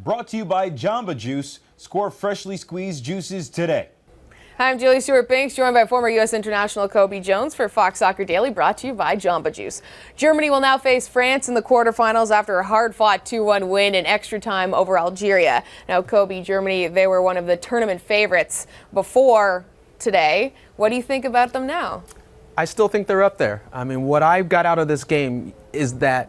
Brought to you by Jamba Juice. Score freshly squeezed juices today. Hi, I'm Julie Stewart-Binks, joined by former U.S. international Kobe Jones for Fox Soccer Daily, brought to you by Jamba Juice. Germany will now face France in the quarterfinals after a hard-fought 2-1 win in extra time over Algeria. Now, Kobe, Germany, they were one of the tournament favorites before today. What do you think about them now? I still think they're up there. I mean, what I got out of this game is that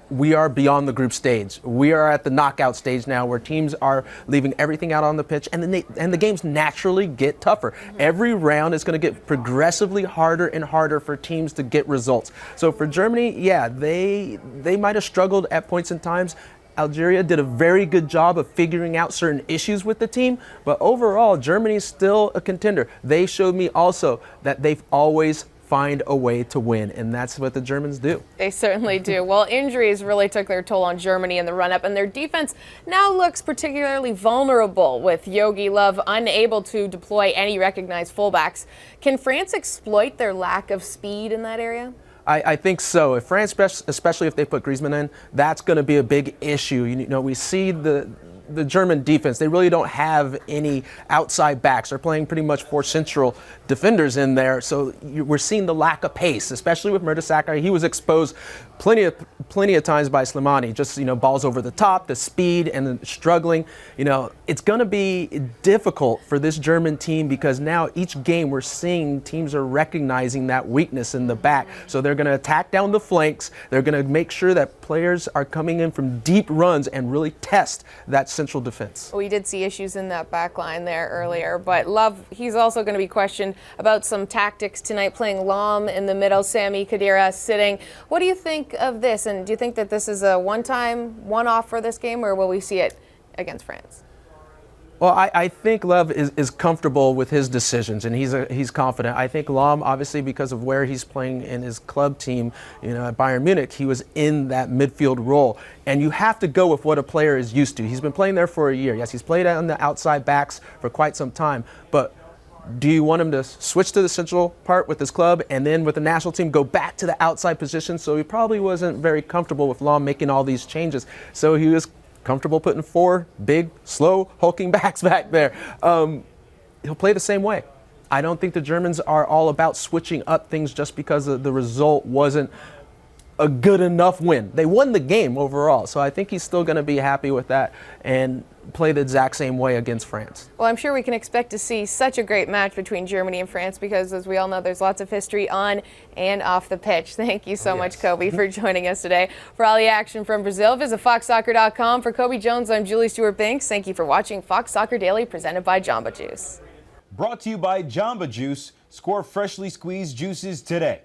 we are beyond the group stage. We are at the knockout stage now where teams are leaving everything out on the pitch, and the games naturally get tougher. Every round is going to get progressively harder and harder for teams to get results. So for Germany, yeah, they might have struggled at points in times. Algeria did a very good job of figuring out certain issues with the team, but overall, Germany is still a contender. They showed me also that they've always find a way to win, and that's what the Germans do. They certainly do. Well, injuries really took their toll on Germany in the run-up, and their defense now looks particularly vulnerable with Jogi Löw unable to deploy any recognized fullbacks. Can France exploit their lack of speed in that area? I think so. If France, especially if they put Griezmann in, that's going to be a big issue. You know, we see the German defense, they really don't have any outside backs. They're playing pretty much 4 central defenders in there. So we're seeing the lack of pace, especially with Mertesacker. He was exposed plenty of times by Slimani. Just, you know, balls over the top, the speed, and the struggling. You know, it's going to be difficult for this German team because now each game we're seeing teams are recognizing that weakness in the back. So they're going to attack down the flanks. They're going to make sure that players are coming in from deep runs and really test that central defense. We did see issues in that back line there earlier, but Löw, he's also going to be questioned about some tactics tonight, playing Lahm in the middle, Sami Khedira sitting. What do you think of this, and do you think that this is a one-off for this game, or will we see it against France? Well, I think Löw is comfortable with his decisions, and he's confident. I think Lahm, obviously, because of where he's playing in his club team, you know, at Bayern Munich, he was in that midfield role. And you have to go with what a player is used to. He's been playing there for a year. Yes, he's played on the outside backs for quite some time, but do you want him to switch to the central part with his club and then with the national team go back to the outside position? So he probably wasn't very comfortable with Lahm making all these changes. So he was comfortable putting 4 big, slow, hulking backs back there. He'll play the same way. I don't think the Germans are all about switching up things just because the result wasn't a good enough win. They won the game overall, so I think he's still going to be happy with that and play the exact same way against France. Well, I'm sure we can expect to see such a great match between Germany and France because, as we all know, there's lots of history on and off the pitch. Thank you so much, Kobe, for joining us today. For all the action from Brazil, visit foxsoccer.com. For Kobe Jones, I'm Julie Stewart-Binks. Thank you for watching Fox Soccer Daily, presented by Jamba Juice. Brought to you by Jamba Juice. Score freshly squeezed juices today.